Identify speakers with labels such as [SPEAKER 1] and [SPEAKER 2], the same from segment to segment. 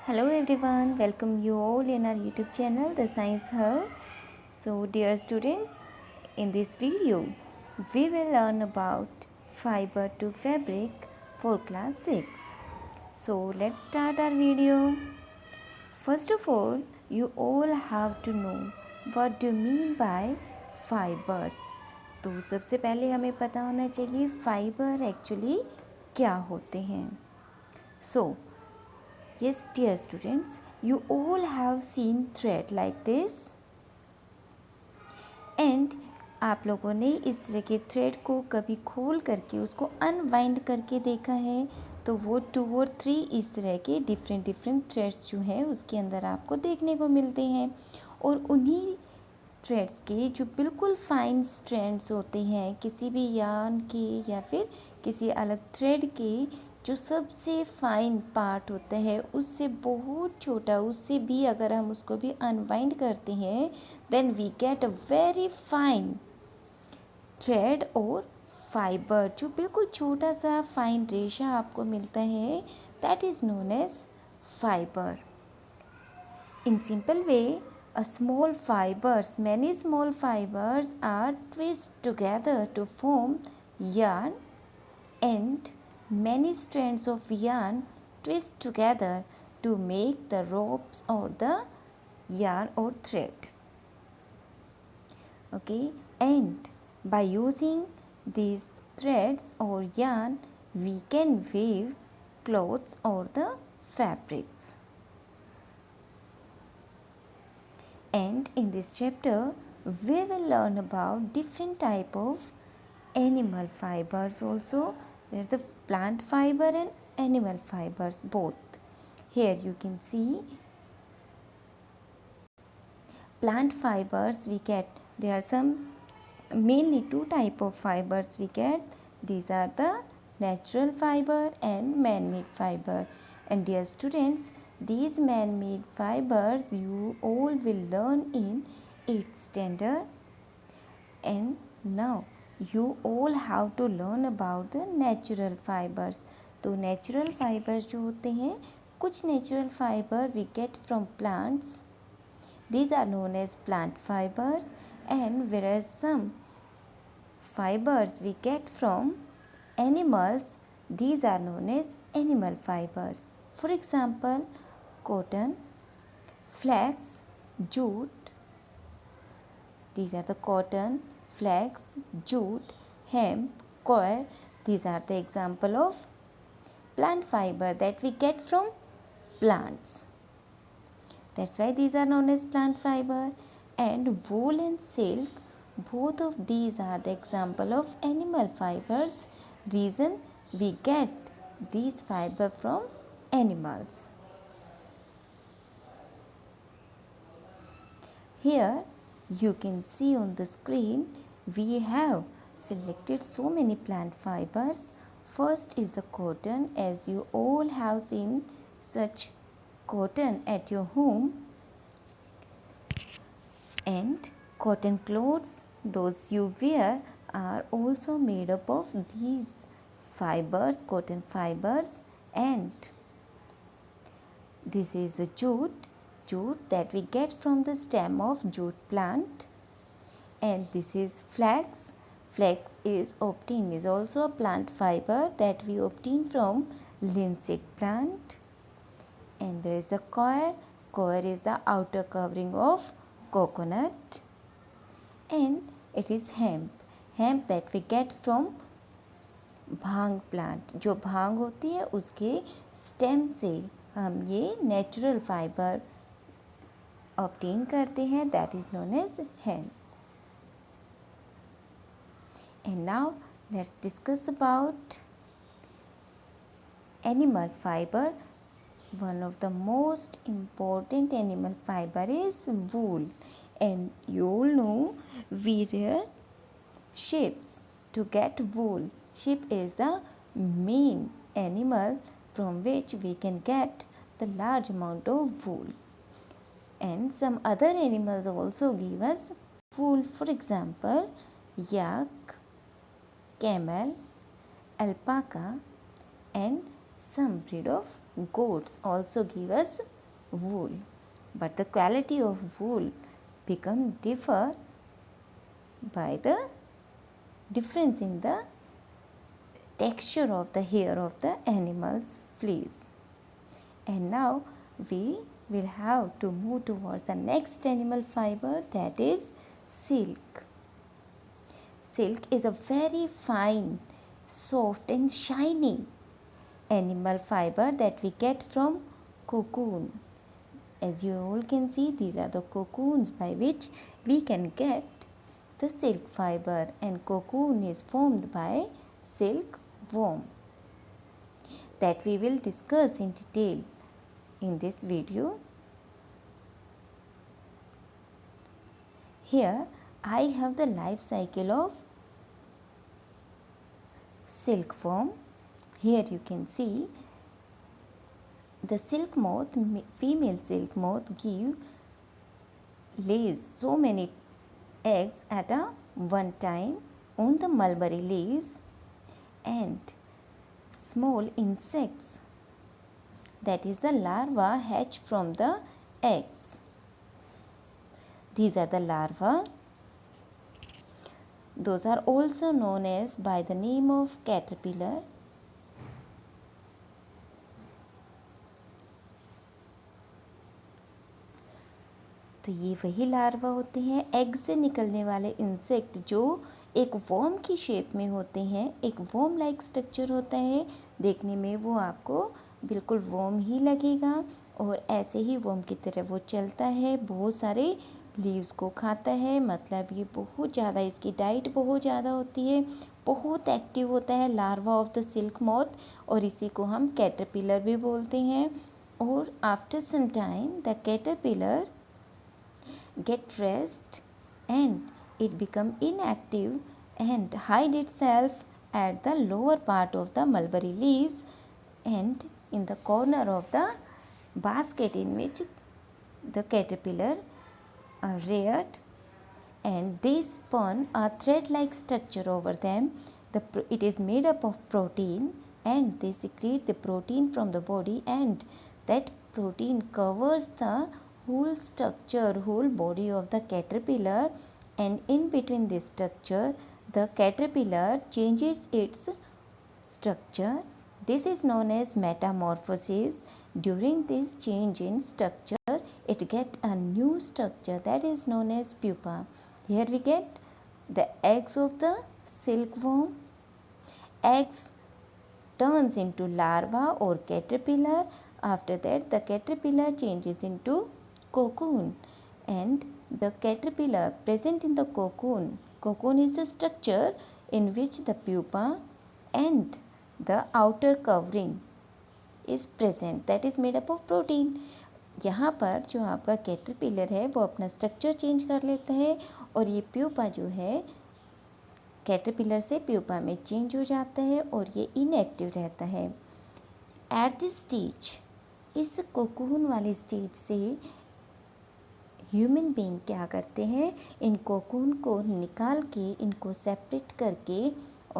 [SPEAKER 1] Hello everyone, welcome you all in our YouTube channel The Science Hub. So dear students, in this video we will learn about fiber to fabric for class 6. So let's start our video. First of all, you all have to know what do you mean by fibers. तो सबसे पहले हमें पता होना चाहिए fibre actually क्या होते हैं. So yes, dear students, you all have seen thread like this. And आप लोगों ने इस तरह के थ्रेड को कभी खोल करके उसको अनवाइंड करके देखा है तो वो 2 और 3 इस तरह के डिफरेंट थ्रेड्स जो हैं उसके अंदर आपको देखने को मिलते हैं. और उन्हीं थ्रेड्स के जो बिल्कुल फाइन स्ट्रैंड्स होते हैं किसी भी यार्न के या फिर किसी अलग थ्रेड के, जो सबसे फाइन पार्ट होता है उससे बहुत छोटा, उससे भी अगर हम उसको भी अनवाइंड करते हैं then we get a very fine thread और फाइबर. जो बिल्कुल छोटा सा फाइन रेशा आपको मिलता है that is known as fibre. In simple way, many small fibers are twisted together to form yarn, and many strands of yarn twist together to make the ropes or the yarn or thread. Okay, and by using these threads or yarn, we can weave clothes or the fabrics. And in this chapter we will learn about different type of animal fibers also. There are the plant fiber and animal fibers both. Here you can see plant fibers we get. There are some mainly 2 type of fibers we get. These are the natural fiber and man-made fiber. And dear students, these man-made fibers you all will learn in 8th standard. And now you all have to learn about the natural fibers. तो natural fibers जो होते हैं, कुछ natural fiber we get from plants. These are known as plant fibers, and whereas some fibers we get from animals, these are known as animal fibers. For example, cotton, flax, jute. These are the cotton, flax, jute, hemp, coir. These are the example of plant fiber that we get from plants. That's why these are known as plant fiber. And wool and silk, both of these are the example of animal fibers. Reason we get these fiber from animals. Here you can see on the screen we have selected so many plant fibers. First is the cotton, as you all have seen such cotton at your home. And cotton clothes, those you wear, are also made up of these fibers, cotton fibers. And this is the jute that we get from the stem of jute plant. And this is flax. Flax is also a plant fiber that we obtain from linseed plant. And there is the coir. Coir is the outer covering of coconut. And it is hemp that we get from bhang plant. जो भांग होती है उसके stem से हम ये natural fibre obtain करते हैं, that is known as hemp. And now let's discuss about animal fiber. One of the most important animal fiber is wool. And you all know we rear sheep to get wool. Sheep is the main animal from which we can get the large amount of wool. And some other animals also give us wool. For example, yak, camel, alpaca, and some breed of goats also give us wool, but the quality of wool become differ by the difference in the texture of the hair of the animal's fleece. And now we will have to move towards the next animal fiber, that is silk. Silk is a very fine, soft and shiny animal fiber that we get from cocoon. As you all can see, these are the cocoons by which we can get the silk fiber, and cocoon is formed by silkworm that we will discuss in detail in this video. Here I have the life cycle of silkworm. Here you can see the silk moth, female silk moth lays so many eggs at a one time on the mulberry leaves, and small insects, that is the larvae, hatch from the eggs. These are the larvae. Those are also known as by the name of caterpillar. तो ये वही larva होते हैं, egg से निकलने वाले insect जो एक वर्म की शेप में होते हैं। एक वर्म लाइक स्ट्रक्चर होता है, देखने में वो आपको बिल्कुल वर्म ही लगेगा और ऐसे ही वर्म की तरह वो चलता है, बहुत सारे लीव्स को खाता है। मतलब ये बहुत ज़्यादा, इसकी डाइट बहुत ज़्यादा होती है, बहुत एक्टिव होता है larva of the silk moth, और इसी को हम कैटरपिलर भी बोलते हैं। और after some time the caterpillar get rest and it become inactive and hide itself at the lower part of the mulberry leaves and in the corner of the basket in which the caterpillar reared, and they spun a thread like structure over them. It is made up of protein and they secrete the protein from the body, and that protein covers the whole structure, whole body of the caterpillar, and in between this structure the caterpillar changes its structure. This is known as metamorphosis. During this change in structure it get a new structure that is known as pupa. Here we get the eggs of the silkworm. Eggs turns into larva or caterpillar. After that the caterpillar changes into cocoon, and the caterpillar present in the cocoon. Cocoon is the structure in which the pupa and the outer covering is present, that is made up of protein. यहाँ पर जो आपका caterpillar है वो अपना structure change कर लेता है और ये प्यूपा जो है कैटरपिलर से प्यूपा में चेंज हो जाता है और ये इनएक्टिव रहता है। एट दिस स्टेज, इस कोकून वाले स्टेज से ह्यूमन बीइंग क्या करते हैं, इन कोकून को निकाल के इनको सेपरेट करके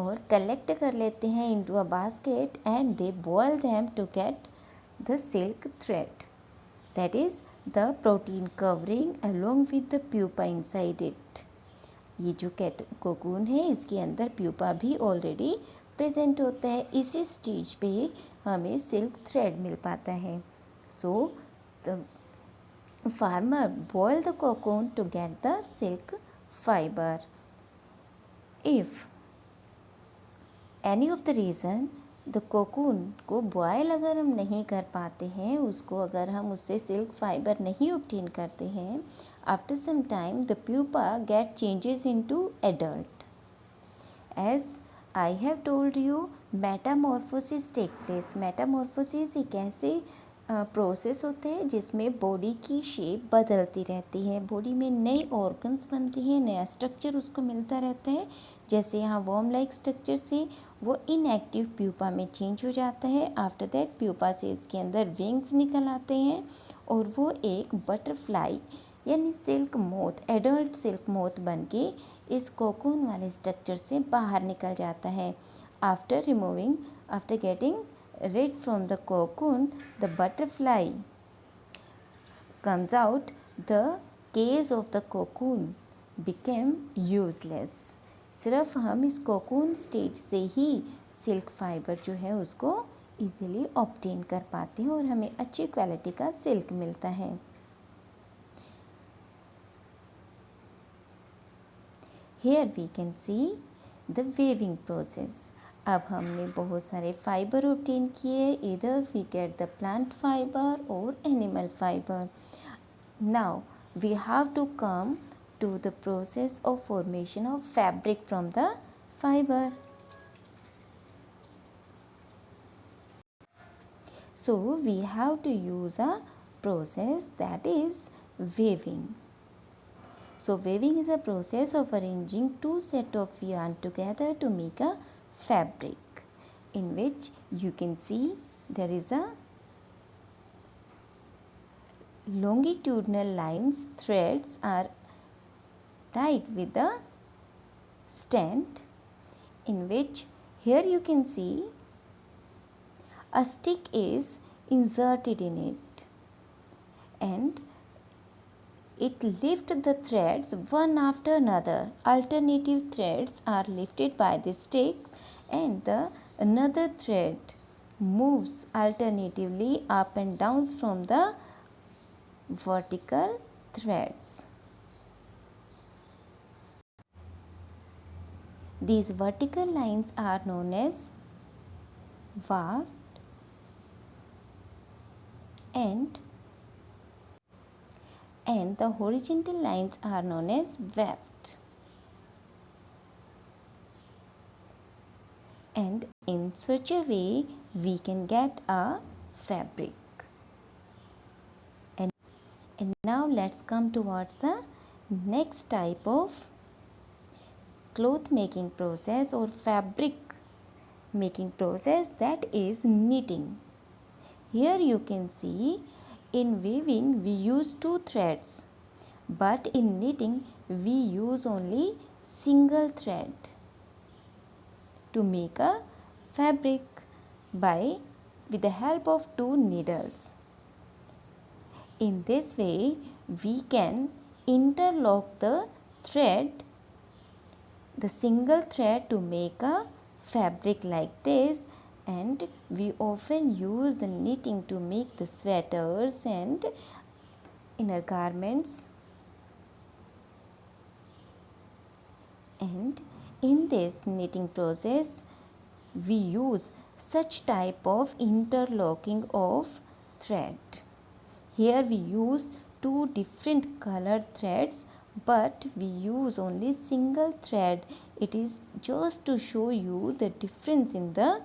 [SPEAKER 1] और कलेक्ट कर लेते हैं into a basket and they boil them to get the silk thread, that is the protein covering along with the pupa inside it. ये जो कोकून है इसके अंदर प्यूपा भी ऑलरेडी प्रेजेंट होता है। इसी स्टेज पे हमें सिल्क थ्रेड मिल पाता है। So the farmer boil the cocoon to get the silk fiber. If any of the reason the cocoon को boil अगर हम नहीं कर पाते हैं, उसको अगर हम उससे silk fiber नहीं obtain करते हैं, after some time the pupa get changes into adult. As I have told you, metamorphosis take place. metamorphosis एक ऐसे प्रोसेस होते हैं जिसमें बॉडी की शेप बदलती रहती है, बॉडी में नए ऑर्गन्स बनती हैं, नया स्ट्रक्चर उसको मिलता रहता है। जैसे यहाँ वर्म लाइक स्ट्रक्चर से वो इनएक्टिव प्यूपा में चेंज हो जाता है। आफ्टर दैट प्यूपा से इसके अंदर विंग्स निकल आते हैं और वो एक बटरफ्लाई यानी silk moth, adult silk moth बन के इस कोकून वाले स्ट्रक्चर से बाहर निकल जाता है। After getting rid from the cocoon, the butterfly comes out, the case of the cocoon became useless. सिर्फ हम इस कोकून स्टेज से ही सिल्क फाइबर जो है उसको इजीली ऑब्टेन कर पाते हैं और हमें अच्छी क्वालिटी का सिल्क मिलता है. Here we can see the weaving process. अब हमने बहुत सारे फाइबर ऑब्टेन किए. इधर we get the plant fiber or animal fiber. Now we have to come to the process of formation of fabric from the fiber. So we have to use a process that is weaving. So weaving is a process of arranging two sets of yarn together to make a fabric, in which you can see there is a longitudinal lines, threads are tied with a stand, in which here you can see a stick is inserted in it, and it lifts the threads one after another. Alternative threads are lifted by the sticks, and the another thread moves alternatively up and down from the vertical threads. These vertical lines are known as waft and the horizontal lines are known as weft. And in such a way we can get a fabric. And now let's come towards the next type of cloth making process or fabric making process, that is knitting. Here you can see in weaving we use two threads, but in knitting we use only single thread to make a fabric with the help of two needles. In this way we can interlock the single thread to make a fabric like this, and we often use the knitting to make the sweaters and inner garments. And in this knitting process we use such type of interlocking of thread. Here we use two different colored threads, but we use only single thread. It is just to show you the difference in the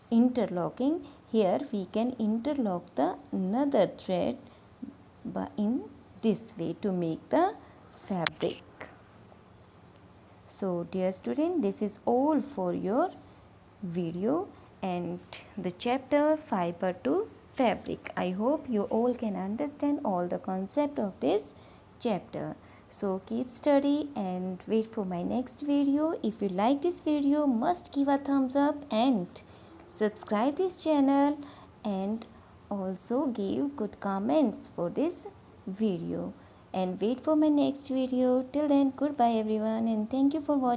[SPEAKER 1] interlocking. Here we can interlock the another thread in this way to make the fabric. So dear student, this is all for your video and the chapter fiber to fabric. I hope you all can understand all the concept of this chapter. So keep study and wait for my next video. If you like this video, must give a thumbs up and subscribe this channel, and also give good comments for this video, and wait for my next video. Till then, goodbye everyone, and thank you for watching.